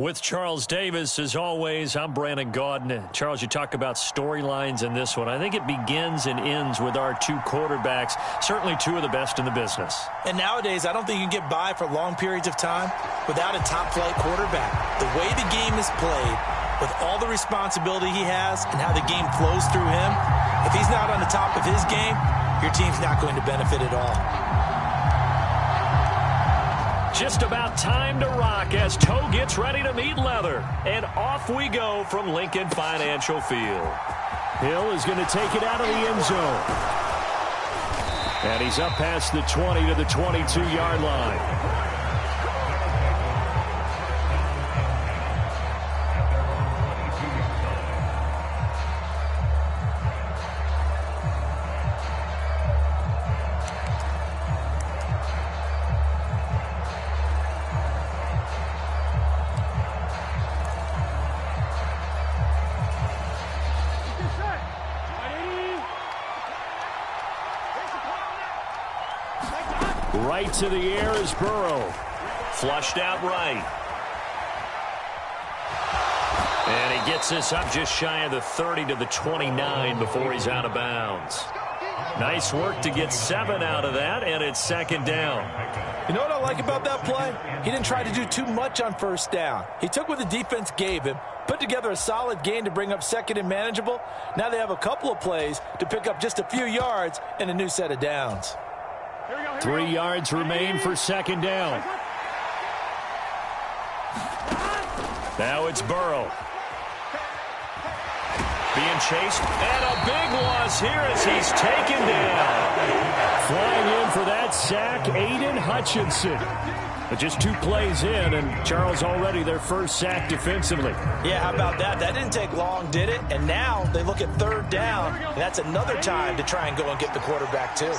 With Charles Davis, as always, I'm Brandon Gaudin. Charles, you talk about storylines in this one. I think it begins and ends with our two quarterbacks, certainly two of the best in the business. And nowadays, I don't think you can get by for long periods of time without a top-flight quarterback. The way the game is played, with all the responsibility he has and how the game flows through him, if he's not on the top of his game, your team's not going to benefit at all. Just about time to rock as Toe gets ready to meet leather. And off we go from Lincoln Financial Field. Hill is going to take it out of the end zone. And he's up past the 20 to the 22-yard line. Right to the air is Burrow. Flushed out right. And he gets this up just shy of the 30 to the 29 before he's out of bounds. Nice work to get 7 out of that, and it's second down. You know what I like about that play? He didn't try to do too much on first down. He took what the defense gave him, put together a solid gain to bring up second and manageable. Now they have a couple of plays to pick up just a few yards and a new set of downs. 3 yards remain for second down. Now it's Burrow. Being chased, and a big loss here as he's taken down. Flying in for that sack, Aiden Hutchinson. But just 2 plays in, and Charles already their first sack defensively. Yeah, how about that? That didn't take long, did it? And now they look at third down, and that's another time to try and go and get the quarterback too.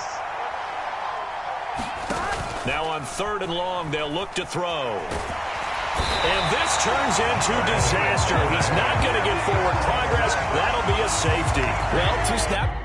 Now on 3rd and long, they'll look to throw. And this turns into disaster. He's not going to get forward progress. That'll be a safety. Well, 2 snap.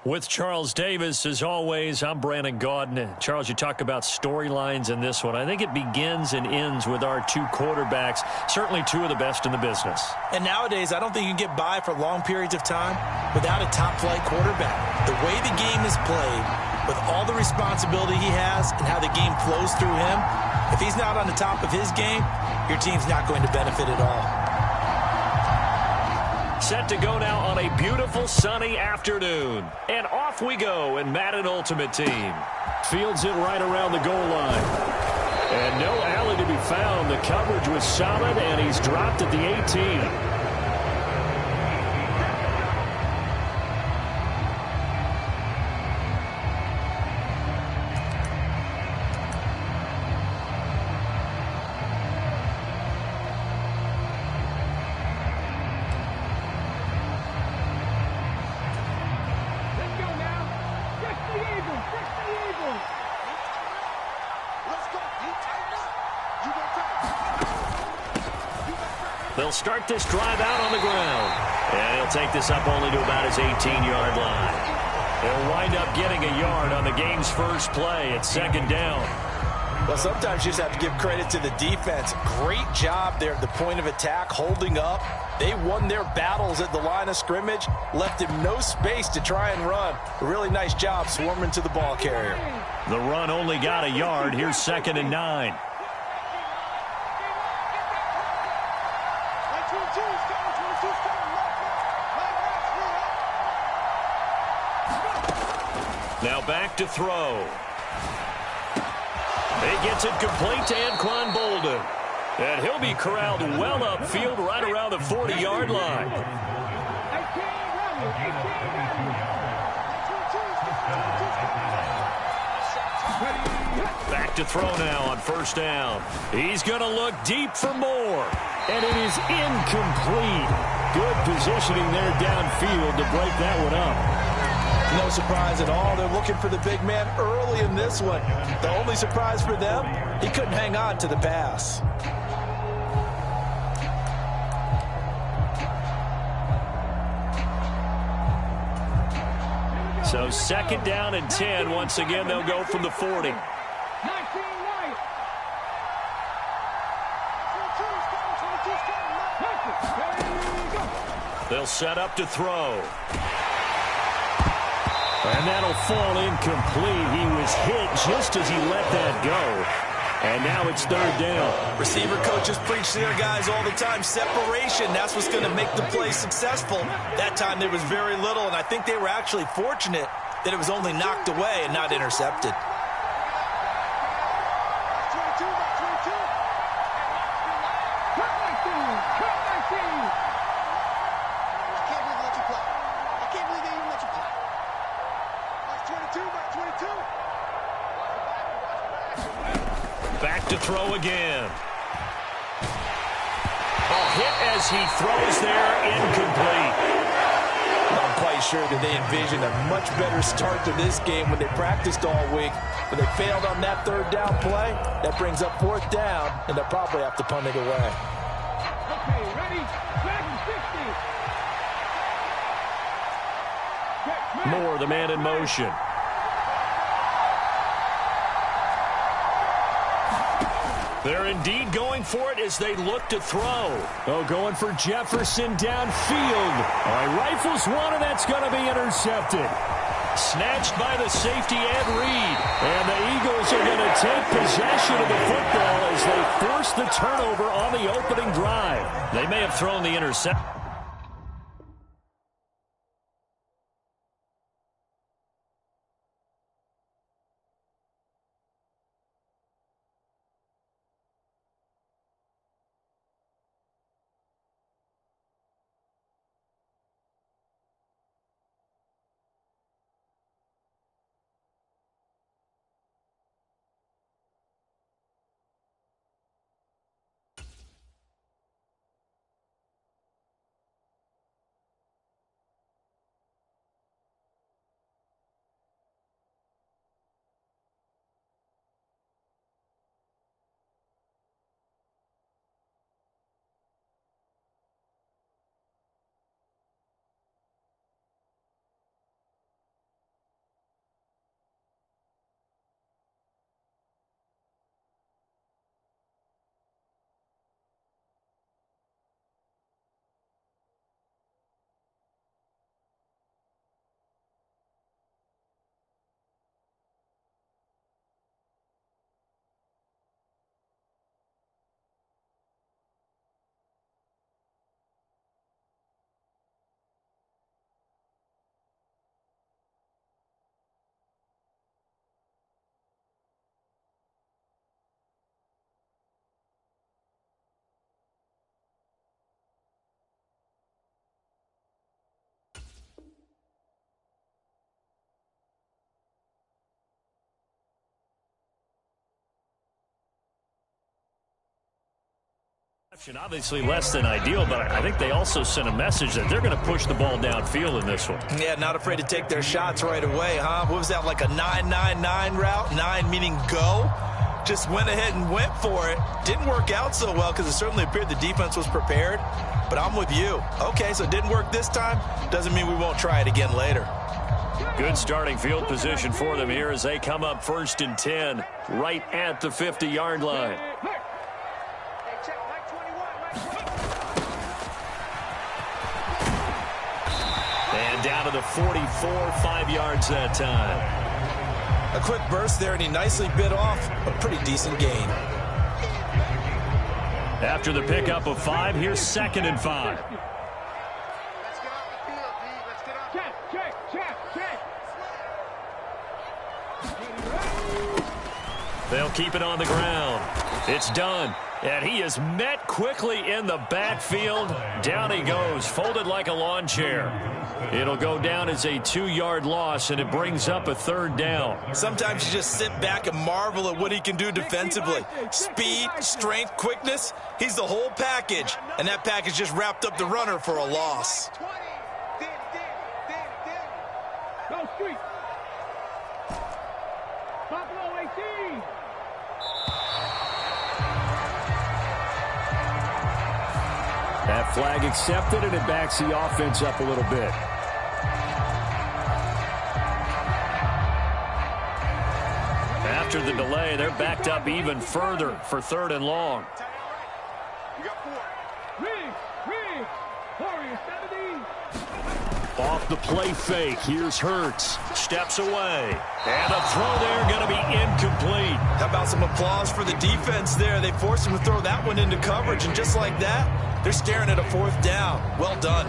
With Charles Davis, as always, I'm Brandon Gaudin. Charles, you talk about storylines in this one. I think it begins and ends with our two quarterbacks, certainly two of the best in the business. And nowadays, I don't think you can get by for long periods of time without a top-flight quarterback. The way the game is played, with all the responsibility he has and how the game flows through him, if he's not on the top of his game, your team's not going to benefit at all. Set to go now on a beautiful sunny afternoon. And off we go in Madden Ultimate Team. Fields it right around the goal line. And no alley to be found. The coverage was solid, and he's dropped at the 18. They'll start this drive out on the ground. And he'll take this up only to about his 18-yard line. He'll wind up getting a yard on the game's first play at second down. Well, sometimes you just have to give credit to the defense. Great job there at the point of attack, holding up. They won their battles at the line of scrimmage, left him no space to try and run. A really nice job swarming to the ball carrier. The run only got a yard. Here's 2nd and 9. Now back to throw. He gets it complete to Anquan Bolden. And he'll be corralled well upfield right around the 40-yard line. Back to throw now on first down. He's going to look deep for more. And it is incomplete. Good positioning there downfield to break that one up. No surprise at all. They're looking for the big man early in this one. The only surprise for them, he couldn't hang on to the pass. So 2nd down and 10. Once again, they'll go from the 40. They'll set up to throw. And that'll fall incomplete. He was hit just as he let that go. And now it's 3rd down. Receiver coaches preach to their guys all the time. Separation, that's what's going to make the play successful. That time there was very little, and I think they were actually fortunate that it was only knocked away and not intercepted. Back to throw again. A hit as he throws there, incomplete. I'm quite sure that they envisioned a much better start to this game when they practiced all week. But they failed on that 3rd down play. That brings up 4th down, and they'll probably have to punt it away. Okay, ready? Moore, the man in motion. They're indeed going for it as they look to throw. Oh, going for Jefferson downfield. All right, rifles one, and that's going to be intercepted. Snatched by the safety Ed Reed. And the Eagles are going to take possession of the football as they force the turnover on the opening drive. They may have thrown the interception. Obviously less than ideal, but I think they also sent a message that they're going to push the ball downfield in this one. Yeah, not afraid to take their shots right away, huh? What was that, like a 9-9-9 route? 9 meaning go? Just went ahead and went for it. Didn't work out so well because it certainly appeared the defense was prepared. But I'm with you. Okay, so it didn't work this time. Doesn't mean we won't try it again later. Good starting field position for them here as they come up 1st and 10 right at the 50-yard line. And down to the 44, 5 yards that time. A quick burst there, and he nicely bit off a pretty decent gain. After the pickup of 5, here's 2nd and 5. They'll keep it on the ground. It's done. And he is met quickly in the backfield. Down he goes, folded like a lawn chair. It'll go down as a 2-yard loss, and it brings up a 3rd down. Sometimes you just sit back and marvel at what he can do defensively. Speed, strength, quickness. He's the whole package. And that package just wrapped up the runner for a loss. Go street. Buffalo 18. That flag accepted, and it backs the offense up a little bit. After the delay, they're backed up even further for 3rd and long. Off the play fake, here's Hurts. Steps away. And a throw there going to be incomplete. How about some applause for the defense there? They forced him to throw that one into coverage, and just like that, they're staring at a 4th down. Well done.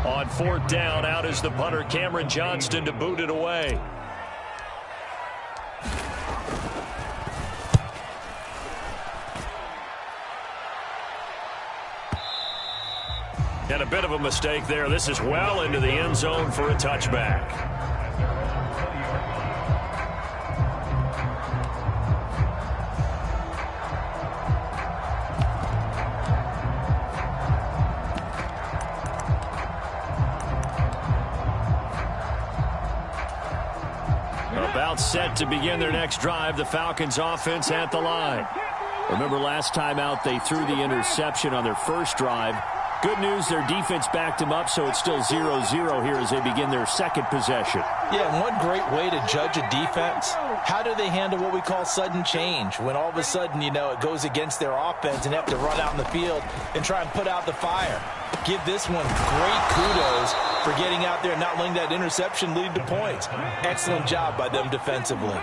On 4th down, out is the punter, Cameron Johnston, to boot it away. And a bit of a mistake there. This is well into the end zone for a touchback. About set to begin their next drive, the Falcons offense at the line. Remember last time out they threw the interception on their first drive. Good news, their defense backed them up, so it's still 0-0 here as they begin their 2nd possession. Yeah, and one great way to judge a defense, how do they handle what we call sudden change? When all of a sudden, you know, it goes against their offense and they have to run out in the field and try and put out the fire. Give this one great kudos for getting out there and not letting that interception lead to points. Excellent job by them defensively.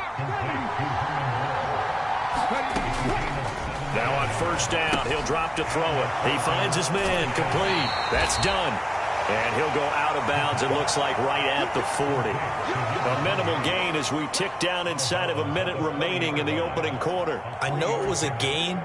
Now on 1st down, he'll drop to throw it. He finds his man, complete. That's done. And he'll go out of bounds, it looks like, right at the 40. A minimal gain as we tick down inside of a minute remaining in the opening quarter. I know it was a gain,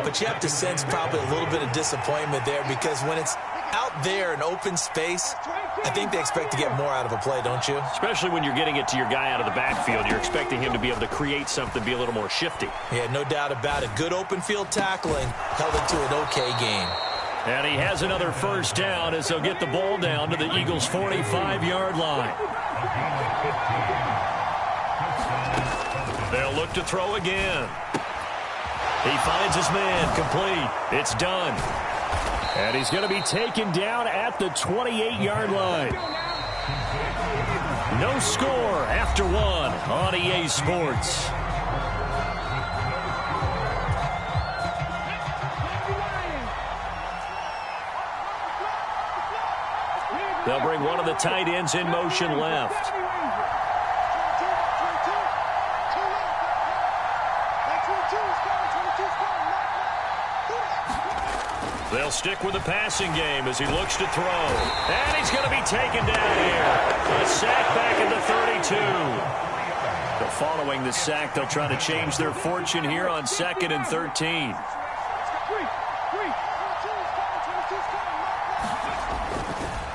but you have to sense probably a little bit of disappointment there because when it's out there in open space, I think they expect to get more out of a play, don't you? Especially when you're getting it to your guy out of the backfield. You're expecting him to be able to create something, be a little more shifty. Yeah, no doubt about it. Good open field tackling held it to an okay game. And he has another 1st down as they'll get the ball down to the Eagles' 45-yard line. They'll look to throw again. He finds his man, complete. It's done. And he's going to be taken down at the 28-yard line. No score after 1 on EA Sports. They'll bring one of the tight ends in motion left. They'll stick with the passing game as he looks to throw. And he's going to be taken down here. A sack back at the 32. But following the sack, they'll try to change their fortune here on 2nd and 13.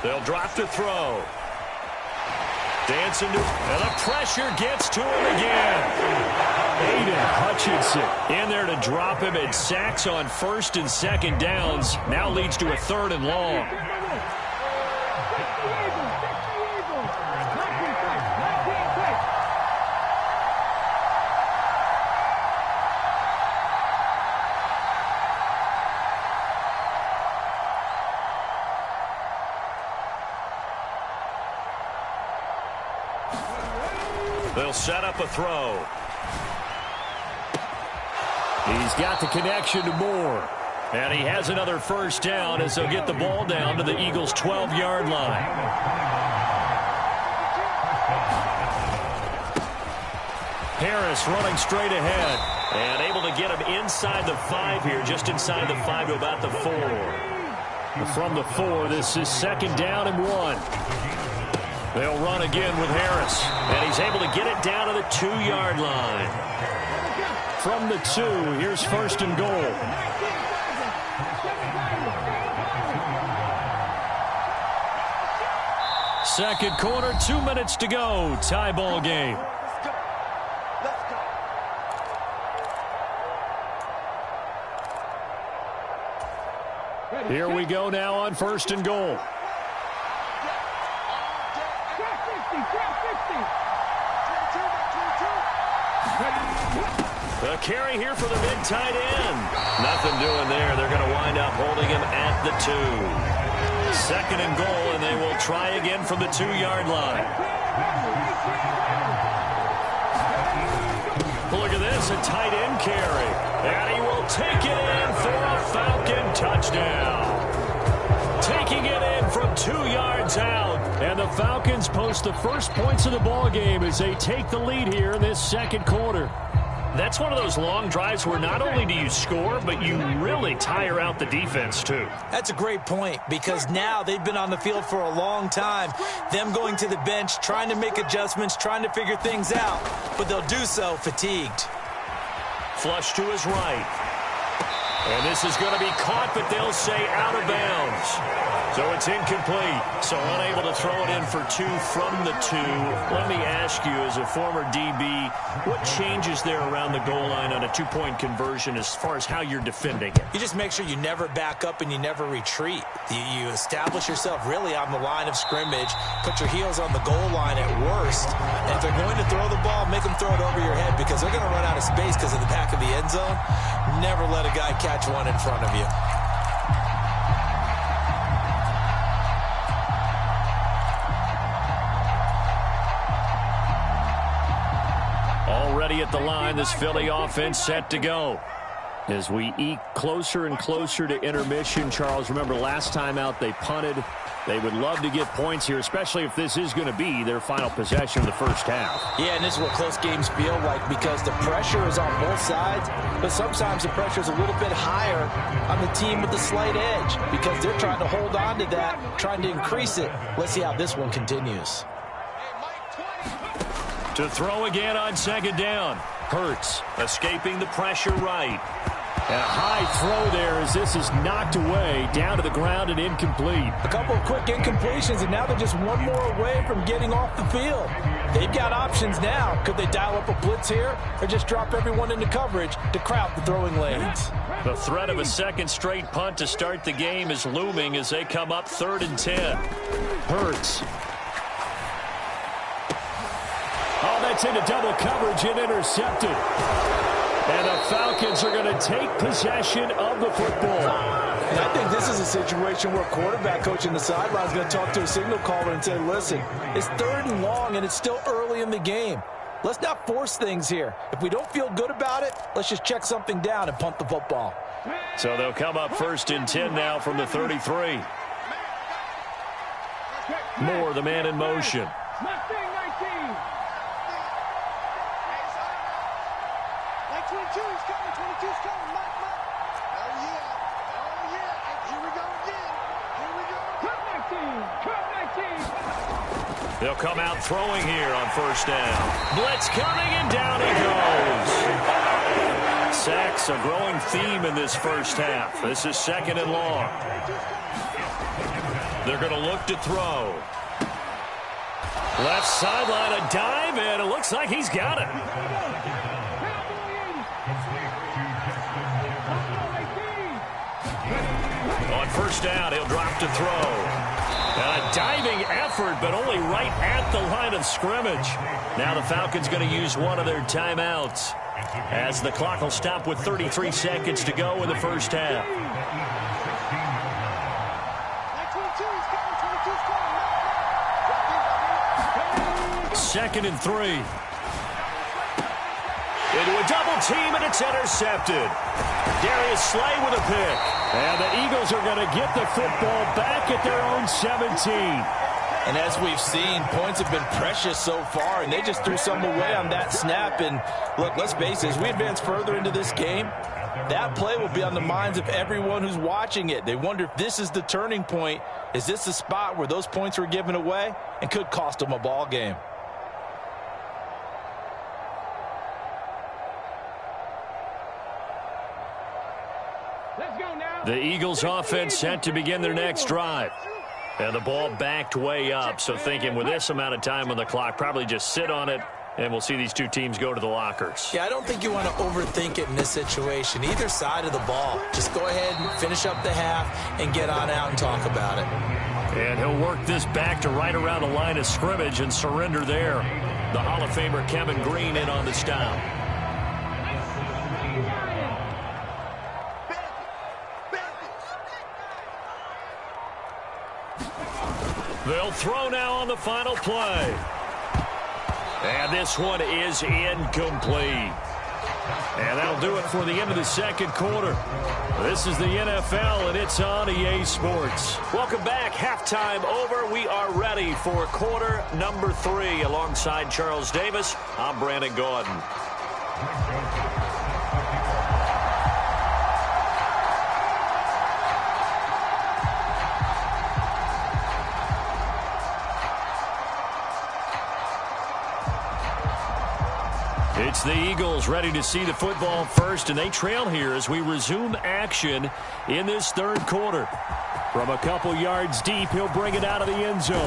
They'll drop to throw. Dancing to, and the pressure gets to him again. Aiden Hutchinson in there to drop him, and sacks on first and second downs. Now leads to a third and long. They'll set up a throw. He's got the connection to Moore. And he has another first down as they'll get the ball down to the Eagles' 12-yard line. Harris running straight ahead. And able to get him inside the 5 here, just inside the 5 to about the 4. From the 4, this is second down and 1. They'll run again with Harris. And he's able to get it down to the 2-yard line. From the 2, here's first and goal. Second quarter, 2 minutes to go. Tie ball game. Here we go now on first and goal. The carry here for the mid-tight end. Nothing doing there. They're going to wind up holding him at the 2. Second and goal, and they will try again from the 2-yard line. Look at this, a tight end carry. And he will take it in for a Falcon touchdown. Taking it in from 2 yards out. And the Falcons post the first points of the ball game as they take the lead here in this second quarter. That's one of those long drives where not only do you score, but you really tire out the defense, too. That's a great point, because now they've been on the field for a long time. Them going to the bench, trying to make adjustments, trying to figure things out, but they'll do so fatigued. Flush to his right. And this is going to be caught, but they'll say out of bounds. So it's incomplete. So unable to throw it in for 2 from the 2. Let me ask you, as a former DB, what changes there around the goal line on a 2-point conversion as far as how you're defending it? You just make sure you never back up and you never retreat. You establish yourself really on the line of scrimmage, put your heels on the goal line at worst, and if they're going to throw the ball, make them throw it over your head, because they're going to run out of space because of the back of the end zone. Never let a guy catch one in front of you. Already at the line, this Philly offense set to go. As we eke closer and closer to intermission, Charles, remember last time out they punted. They would love to get points here, especially if this is going to be their final possession of the first half. Yeah, and this is what close games feel like, because the pressure is on both sides, but sometimes the pressure is a little bit higher on the team with the slight edge, because they're trying to hold on to that, trying to increase it. Let's see how this one continues. To throw again on second down. Hurts escaping the pressure right. And a high throw there as this is knocked away, down to the ground and incomplete. A couple of quick incompletions, and now they're just one more away from getting off the field. They've got options now. Could they dial up a blitz here or just drop everyone into coverage to crowd the throwing lanes? The threat of a second straight punt to start the game is looming as they come up 3rd and 10. Hurts. Oh, that's into double coverage and intercepted. And the Falcons are going to take possession of the football. And I think this is a situation where quarterback coach in the sideline is going to talk to a signal caller and say, listen, it's 3rd and long and it's still early in the game. Let's not force things here. If we don't feel good about it, let's just check something down and punt the football. So they'll come up 1st and 10 now from the 33. Moore, the man in motion. They'll come out throwing here on 1st down. Blitz coming, and down he goes. Sacks, a growing theme in this first half. This is 2nd and long. They're going to look to throw. Left sideline, a dive, and it looks like he's got it. first down. He'll drop to throw. And a diving effort, but only right at the line of scrimmage. Now the Falcons going to use one of their timeouts, as the clock will stop with 33 seconds to go in the first half. Second and 3. Into a double team, and it's intercepted. Darius Slay with a pick. And the Eagles are going to get the football back at their own 17. And as we've seen, points have been precious so far, and they just threw some away on that snap. And look, let's face it, as we advance further into this game, that play will be on the minds of everyone who's watching it. They wonder if this is the turning point. Is this the spot where those points were given away and could cost them a ball game? The Eagles offense set to begin their next drive. And the ball backed way up. So thinking with this amount of time on the clock, probably just sit on it, and we'll see these two teams go to the lockers. Yeah, I don't think you want to overthink it in this situation. Either side of the ball. Just go ahead and finish up the half and get on out and talk about it. And he'll work this back to right around the line of scrimmage and surrender there. The Hall of Famer Kevin Green in on the stop. They'll throw now on the final play. And this one is incomplete. And that'll do it for the end of the second quarter. This is the NFL, and it's on EA Sports. Welcome back. Halftime over. We are ready for quarter number 3. Alongside Charles Davis, I'm Brandon Gordon. It's the Eagles ready to see the football first, and they trail here as we resume action in this third quarter. From a couple yards deep, he'll bring it out of the end zone.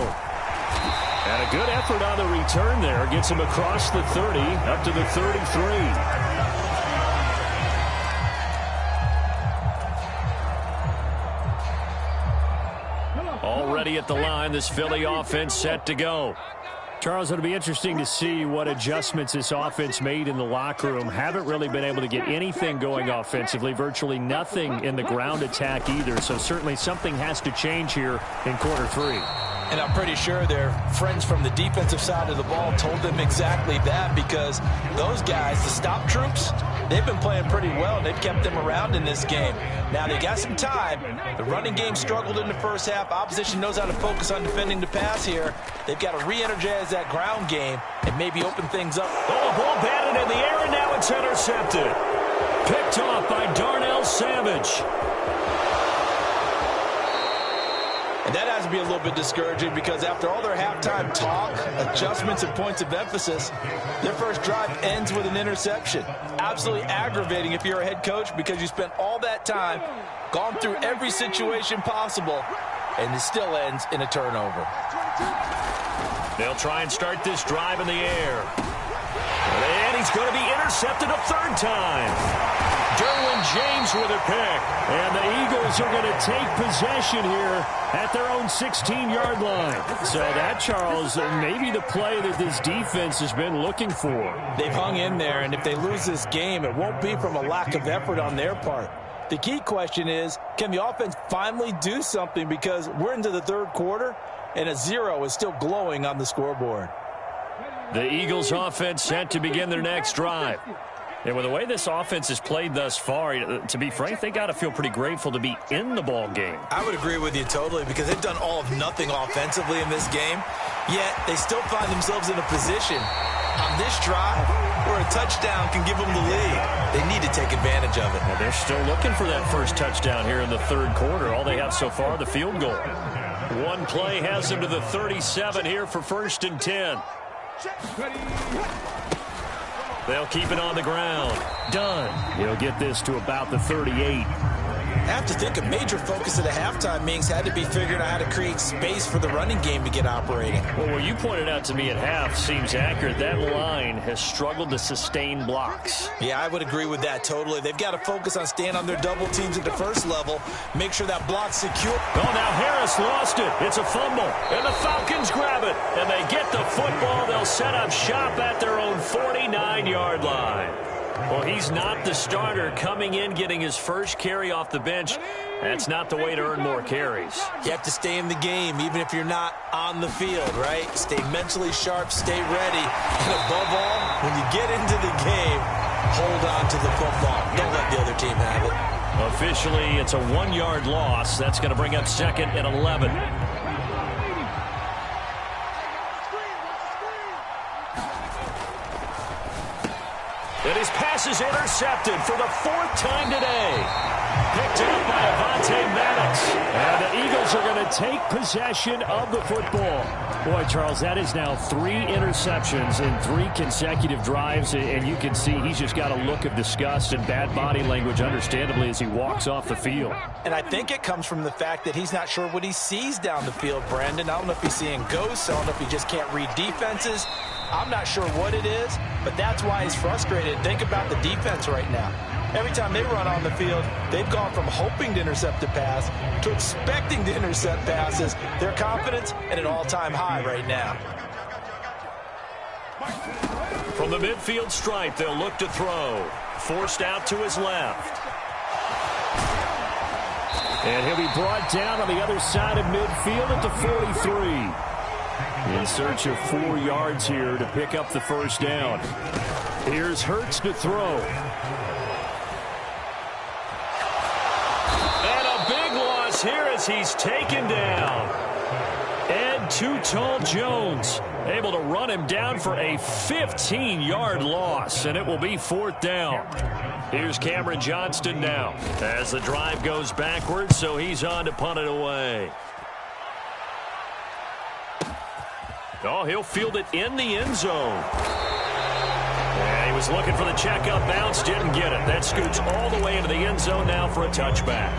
And a good effort on the return there. Gets him across the 30, up to the 33. Already at the line, this Philly offense set to go. Charles, it'll be interesting to see what adjustments this offense made in the locker room. Haven't really been able to get anything going offensively, virtually nothing in the ground attack either. So certainly something has to change here in quarter 3. And I'm pretty sure their friends from the defensive side of the ball told them exactly that, because those guys, the stop troops, they've been playing pretty well, and they've kept them around in this game. Now, they got some time. The running game struggled in the first half. Opposition knows how to focus on defending the pass here. They've got to re-energize that ground game and maybe open things up. Oh, ball batted in the air, and now it's intercepted. Picked off by Darnell Savage. And that has to be a little bit discouraging, because after all their halftime talk, adjustments, and points of emphasis, their first drive ends with an interception. Absolutely aggravating if you're a head coach, because you spent all that time, gone through every situation possible, and it still ends in a turnover. They'll try and start this drive in the air. And he's going to be intercepted a third time. Derwin James with a pick. And the Eagles are going to take possession here at their own 16-yard line. So that, Charles, maybe the play that this defense has been looking for. They've hung in there, and if they lose this game, it won't be from a lack of effort on their part. The key question is, can the offense finally do something? Because we're into the third quarter, and a 0 is still glowing on the scoreboard. The Eagles offense set to begin their next drive. And with the way this offense has played thus far, to be frank, they got to feel pretty grateful to be in the ball game. I would agree with you totally, because they've done all of nothing offensively in this game, yet they still find themselves in a position on this drive where a touchdown can give them the lead. They need to take advantage of it. Well, they're still looking for that first touchdown here in the third quarter. All they have so far, the field goal. One play has them to the 37 here for 1st and 10. They'll keep it on the ground. Done. He'll get this to about the 38. I have to think a major focus of the halftime meetings had to be figuring out how to create space for the running game to get operating. Well, what you pointed out to me at half seems accurate. That line has struggled to sustain blocks. Yeah, I would agree with that totally. They've got to focus on staying on their double teams at the first level, make sure that block's secure. Oh, now Harris lost it. It's a fumble, and the Falcons grab it, and they get the football. They'll set up shop at their own 49-yard line. Well, he's not the starter coming in, getting his first carry off the bench. That's not the way to earn more carries. You have to stay in the game, even if you're not on the field, right? Stay mentally sharp, stay ready. And above all, when you get into the game, hold on to the football. Don't let the other team have it. Officially, it's a 1-yard loss. That's going to bring up 2nd and 11. And his pass is intercepted for the 4th time today. Picked up by Avonte Maddox. And the Eagles are going to take possession of the football. Boy, Charles, that is now 3 interceptions in 3 consecutive drives. And you can see he's just got a look of disgust and bad body language, understandably, as he walks off the field. And I think it comes from the fact that he's not sure what he sees down the field, Brandon. I don't know if he's seeing ghosts. I don't know if he just can't read defenses. I'm not sure what it is, but that's why he's frustrated. Think about the defense right now. Every time they run on the field, they've gone from hoping to intercept a pass to expecting to intercept passes. Their confidence at an all-time high right now. From the midfield stripe, they'll look to throw. Forced out to his left. And he'll be brought down on the other side of midfield at the 43. In search of 4 yards here to pick up the first down. Here's Hurts to throw. And a big loss here as he's taken down. And Too Tall Jones able to run him down for a 15-yard loss, and it will be 4th down. Here's Cameron Johnston now as the drive goes backwards, so he's on to punt it away. Oh, he'll field it in the end zone. And he was looking for the check-up bounce, didn't get it. That scoots all the way into the end zone now for a touchback.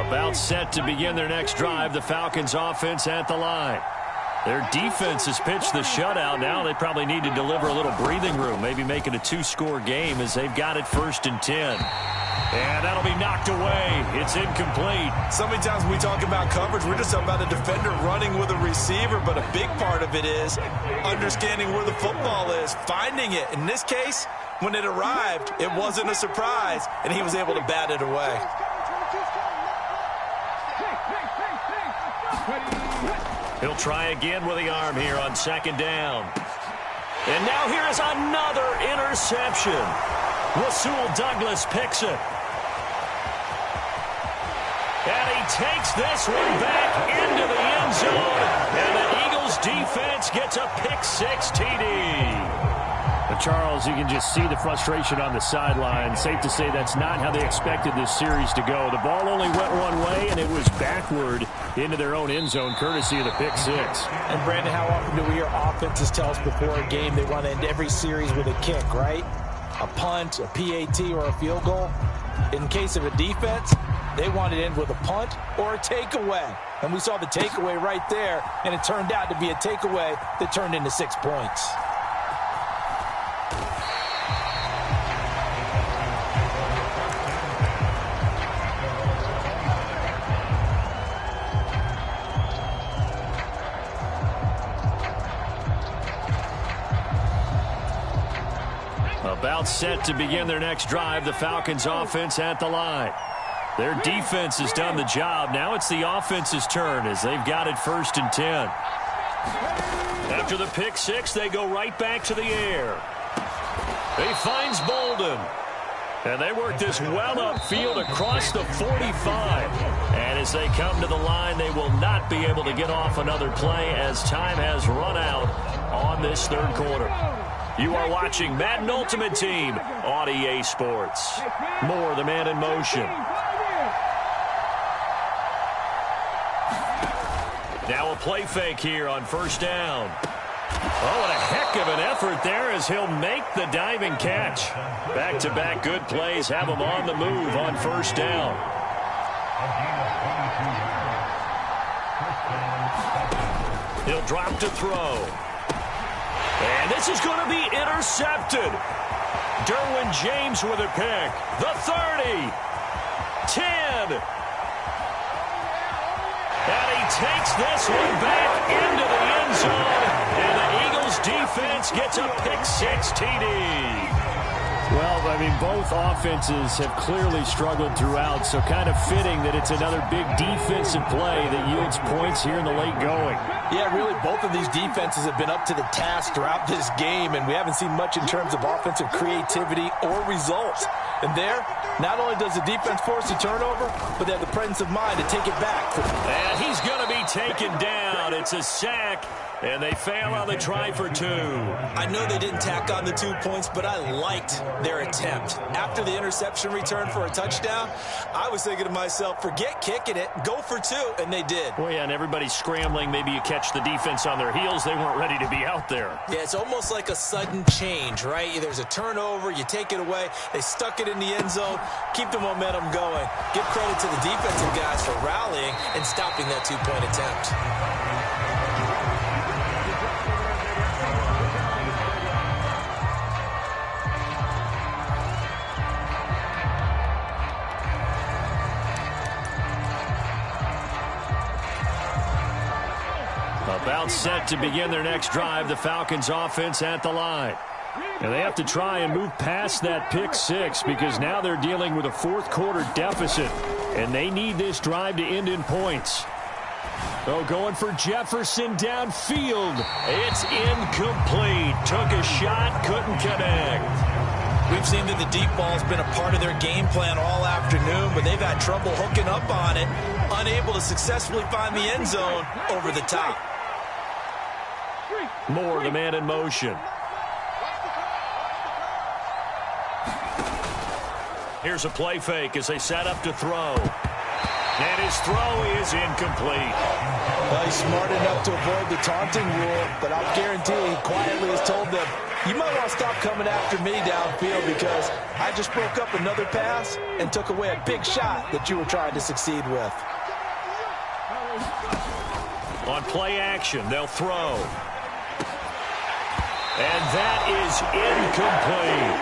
About set to begin their next drive, the Falcons offense at the line. Their defense has pitched the shutout. Now they probably need to deliver a little breathing room, maybe make it a 2-score game as they've got it 1st and 10. And that'll be knocked away. It's incomplete. So many times when we talk about coverage, we're just talking about a defender running with a receiver, but a big part of it is understanding where the football is, finding it. In this case, when it arrived, it wasn't a surprise, and he was able to bat it away. He'll try again with the arm here on 2nd down. And now here is another interception. Rasul Douglas picks it. And he takes this one back into the end zone. And the Eagles defense gets a pick-6 TD. But Charles, you can just see the frustration on the sideline. Safe to say that's not how they expected this series to go. The ball only went one way, and it was backward into their own end zone, courtesy of the pick-6. And, Brandon, how often do we hear offenses tell us before a game they want to end every series with a kick, right? A punt, a PAT, or a field goal. In case of a defense, they want to end with a punt or a takeaway. And we saw the takeaway right there, and it turned out to be a takeaway that turned into 6 points. About set to begin their next drive, the Falcons offense at the line. Their defense has done the job. Now it's the offense's turn as they've got it 1st and 10. After the pick-6, they go right back to the air. He finds Bolden. And they work this well upfield across the 45. And as they come to the line, they will not be able to get off another play as time has run out on this 3rd quarter. You are watching Madden Ultimate Team on EA Sports. More the man in motion. Now a play fake here on 1st down. Oh, and a heck of an effort there as he'll make the diving catch. Back-to-back good plays have him on the move on first down. He'll drop to throw. And this is going to be intercepted. Derwin James with a pick. The 30. 10. And he takes this one back into the end zone. And the Eagles defense gets a pick-6 TD. Well, I mean, both offenses have clearly struggled throughout, so kind of fitting that it's another big defensive play that yields points here in the late going. Yeah, really, both of these defenses have been up to the task throughout this game, and we haven't seen much in terms of offensive creativity or results. And there, not only does the defense force a turnover, but they have the presence of mind to take it back. And he's going to be taken down. It's a sack. And they fail on the try for 2. I know they didn't tack on the 2 points, but I liked their attempt. After the interception return for a touchdown, I was thinking to myself, forget kicking it, go for 2, and they did. Well, yeah, and everybody's scrambling. Maybe you catch the defense on their heels. They weren't ready to be out there. Yeah, it's almost like a sudden change, right? There's a turnover, you take it away, they stuck it in the end zone, keep the momentum going. Give credit to the defensive guys for rallying and stopping that 2-point attempt. About set to begin their next drive, the Falcons offense at the line. And they have to try and move past that pick-6 because now they're dealing with a fourth-quarter deficit, and they need this drive to end in points. Oh, going for Jefferson downfield. It's incomplete. Took a shot, couldn't connect. We've seen that the deep ball's been a part of their game plan all afternoon, but they've had trouble hooking up on it, unable to successfully find the end zone over the top. Moore, the man in motion. Here's a play fake as they set up to throw. And his throw is incomplete. Well, he's smart enough to avoid the taunting rule, but I'll guarantee he quietly has told them, you might want to stop coming after me downfield because I just broke up another pass and took away a big shot that you were trying to succeed with. On play action, they'll throw. And that is incomplete.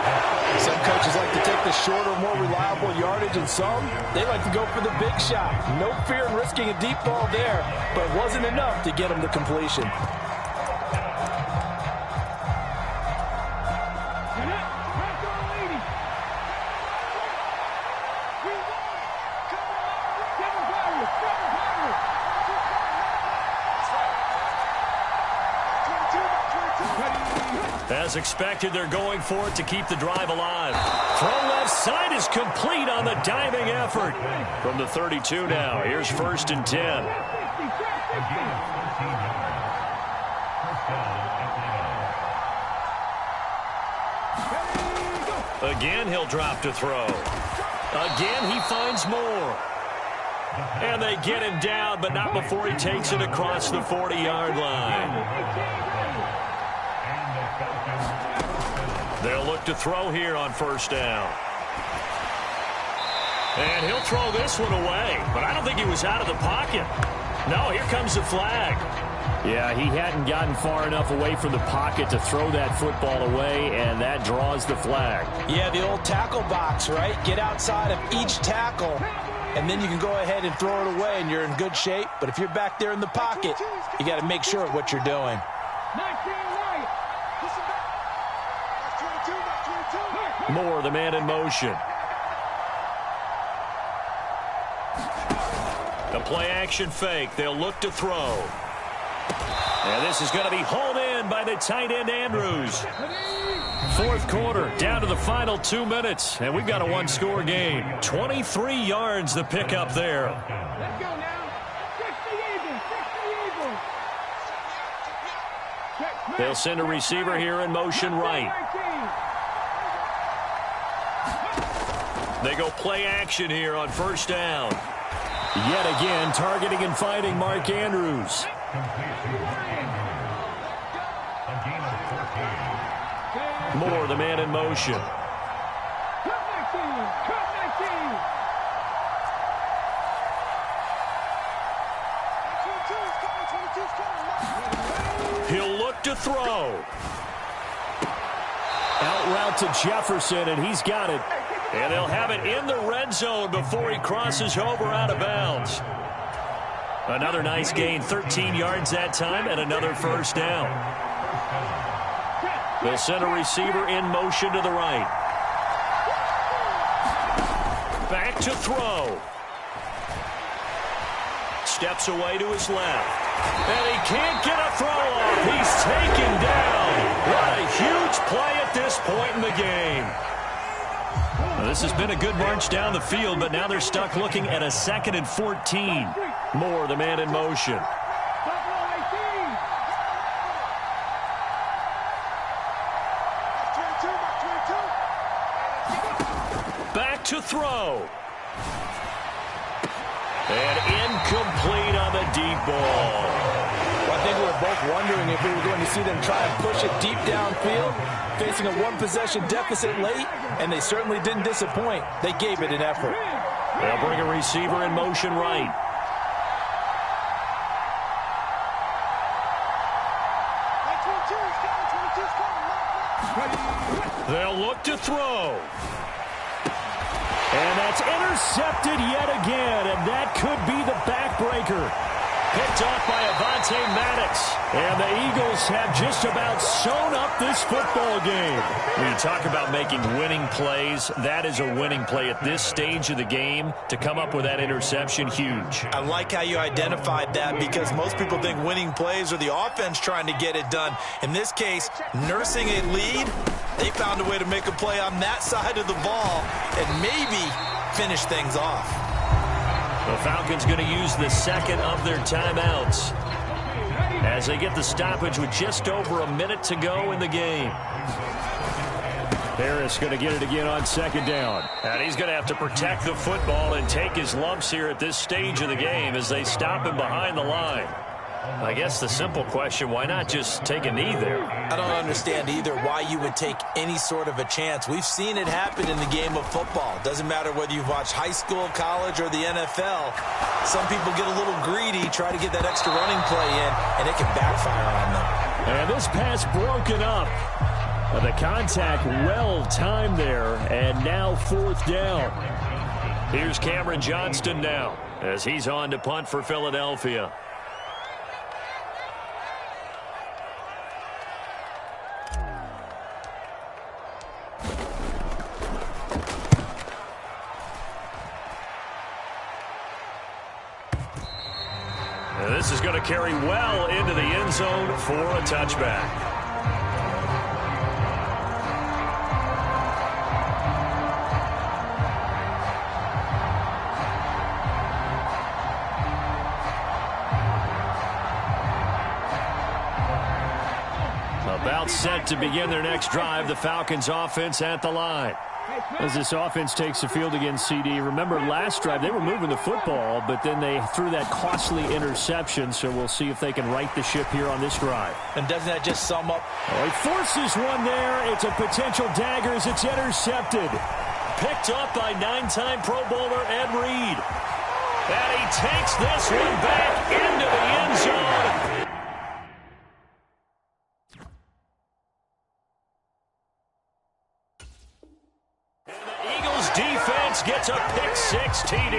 Some coaches like to take the shorter, more reliable yardage, and some, they like to go for the big shot. No fear in risking a deep ball there, but it wasn't enough to get him to completion. As expected, they're going for it to keep the drive alive. Throw left side is complete on the diving effort. From the 32 now, here's 1st and 10. Again, he'll drop to throw. Again, he finds Moore. And they get him down, but not before he takes it across the 40-yard line. They'll look to throw here on 1st down. And he'll throw this one away, but I don't think he was out of the pocket. No, here comes the flag. Yeah, he hadn't gotten far enough away from the pocket to throw that football away, and that draws the flag. Yeah, the old tackle box, right? Get outside of each tackle, and then you can go ahead and throw it away, and you're in good shape. But if you're back there in the pocket, you got to make sure of what you're doing. Moore, the man in motion. A play-action fake. They'll look to throw. And this is going to be hauled in by the tight end, Andrews. Fourth quarter, down to the final 2 minutes, and we've got a one-score game. 23 yards the pickup there. Let's go now. Fix the Eagles. They'll send a receiver here in motion right. They go play action here on 1st down. Yet again, targeting and finding Mark Andrews. Moore, the man in motion. He'll look to throw. Out route to Jefferson, and he's got it. And they'll have it in the red zone before he crosses over out of bounds. Another nice gain, 13 yards that time, and another first down. They'll send a receiver in motion to the right. Back to throw. Steps away to his left. And he can't get a throw off. He's taken down. What a huge play at this point in the game. Well, this has been a good march down the field, but now they're stuck looking at a 2nd and 14. Moore, the man in motion. Back to throw. And incomplete on the deep ball. Well, I think we were both wondering if we were going to see them try and push it deep downfield, facing a one-possession deficit late, and they certainly didn't disappoint. They gave it an effort. They'll bring a receiver in motion right. They'll look to throw. And that's intercepted yet again, and that could be the backbreaker. Picked off by Avonte Maddox. And the Eagles have just about sewn up this football game. When you talk about making winning plays, that is a winning play at this stage of the game. To come up with that interception, huge. I like how you identified that, because most people think winning plays are the offense trying to get it done. In this case, nursing a lead, they found a way to make a play on that side of the ball and maybe finish things off. The Falcons going to use the second of their timeouts as they get the stoppage with just over a minute to go in the game. Harris going to get it again on 2nd down. And he's going to have to protect the football and take his lumps here at this stage of the game as they stop him behind the line. I guess the simple question, why not just take a knee there? I don't understand either why you would take any sort of a chance. We've seen it happen in the game of football. Doesn't matter whether you've watched high school, college, or the NFL. Some people get a little greedy, try to get that extra running play in, and it can backfire on them. And this pass broken up. The contact well timed there, and now 4th down. Here's Cameron Johnston now as he's on to punt for Philadelphia. This is going to carry well into the end zone for a touchback. About set to begin their next drive, the Falcons offense at the line. As this offense takes the field against CD, remember last drive they were moving the football, but then they threw that costly interception, so we'll see if they can right the ship here on this drive. And doesn't that just sum up? Oh, he forces one there. It's a potential dagger as it's intercepted. Picked up by 9-time Pro Bowler Ed Reed. And he takes this one back into the end zone. Defense gets a pick-6 TD.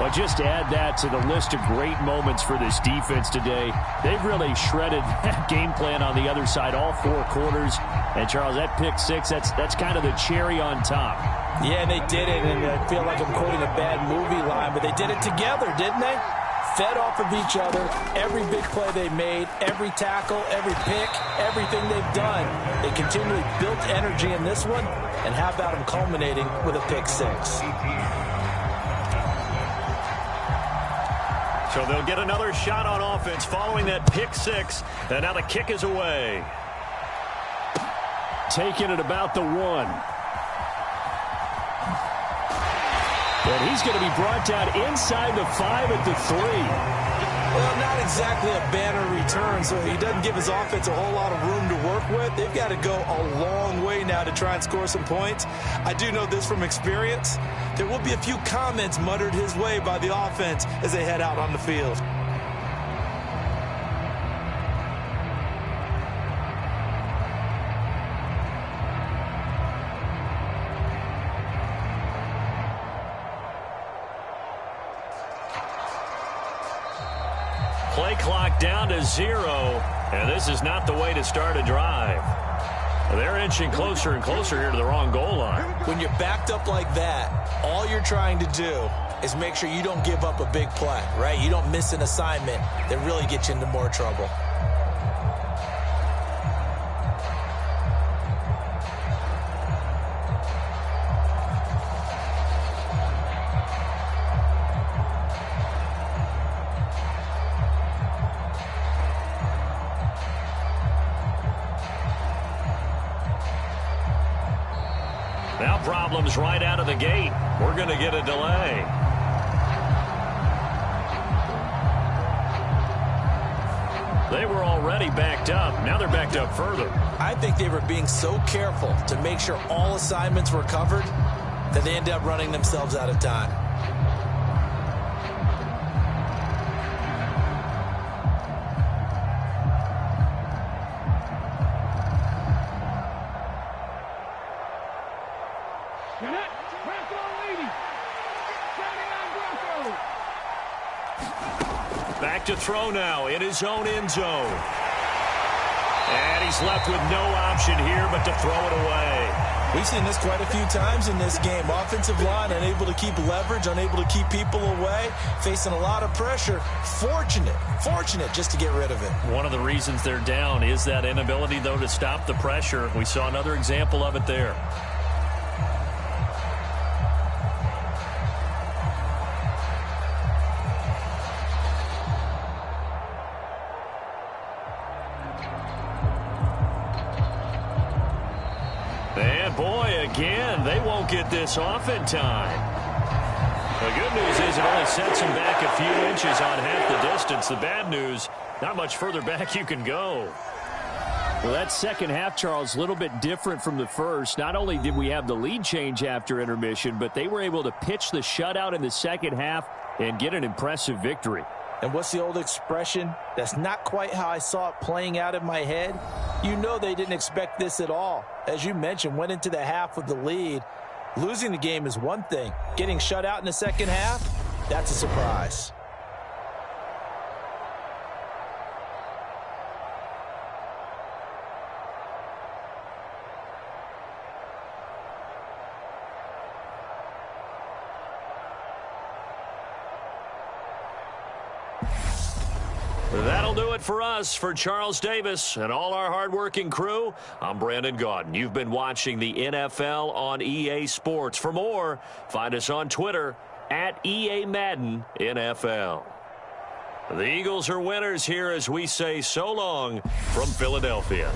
Well, just to add that to the list of great moments for this defense today. They've really shredded that game plan on the other side all 4 quarters. And, Charles, that pick-6, that's kind of the cherry on top. Yeah, they did it, and I feel like I'm quoting a bad movie line, but they did it together, didn't they? Fed off of each other, every big play they made, every tackle, every pick, everything they've done. They continually built energy in this one, and how about them culminating with a pick-6? So they'll get another shot on offense following that pick-6, and now the kick is away. Taking it about the 1. And he's going to be brought down inside the 5 at the 3. Well, not exactly a banner return return, so he doesn't give his offense a whole lot of room to work with. They've got to go a long way now to try and score some points. I do know this from experience. There will be a few comments muttered his way by the offense as they head out on the field. Play clock down to 0, and this is not the way to start a drive. They're inching closer and closer here to the wrong goal line. When you're backed up like that, all you're trying to do is make sure you don't give up a big play, right? You don't miss an assignment that really gets you into more trouble. Now problems right out of the gate. We're going to get a delay. They were already backed up. Now they're backed up further. I think they were being so careful to make sure all assignments were covered that they ended up running themselves out of time. Back to throw now in his own end zone. And he's left with no option here but to throw it away. We've seen this quite a few times in this game. Offensive line unable to keep leverage, unable to keep people away, facing a lot of pressure. Fortunate just to get rid of it. One of the reasons they're down is that inability, though, to stop the pressure. We saw another example of it there. And boy, again, they won't get this off in time. The good news is it only sets them back a few inches on half the distance. The bad news, not much further back you can go. Well, that second half, Charles, a little bit different from the first. Not only did we have the lead change after intermission, but they were able to pitch the shutout in the second half and get an impressive victory. And what's the old expression? That's not quite how I saw it playing out in my head. You know they didn't expect this at all. As you mentioned, went into the half with the lead. Losing the game is one thing. Getting shut out in the second half, that's a surprise. That'll do it for us. For Charles Davis and all our hardworking crew, I'm Brandon Gaudin. You've been watching the NFL on EA Sports. For more, find us on Twitter at EA Madden NFL. The Eagles are winners here as we say so long from Philadelphia.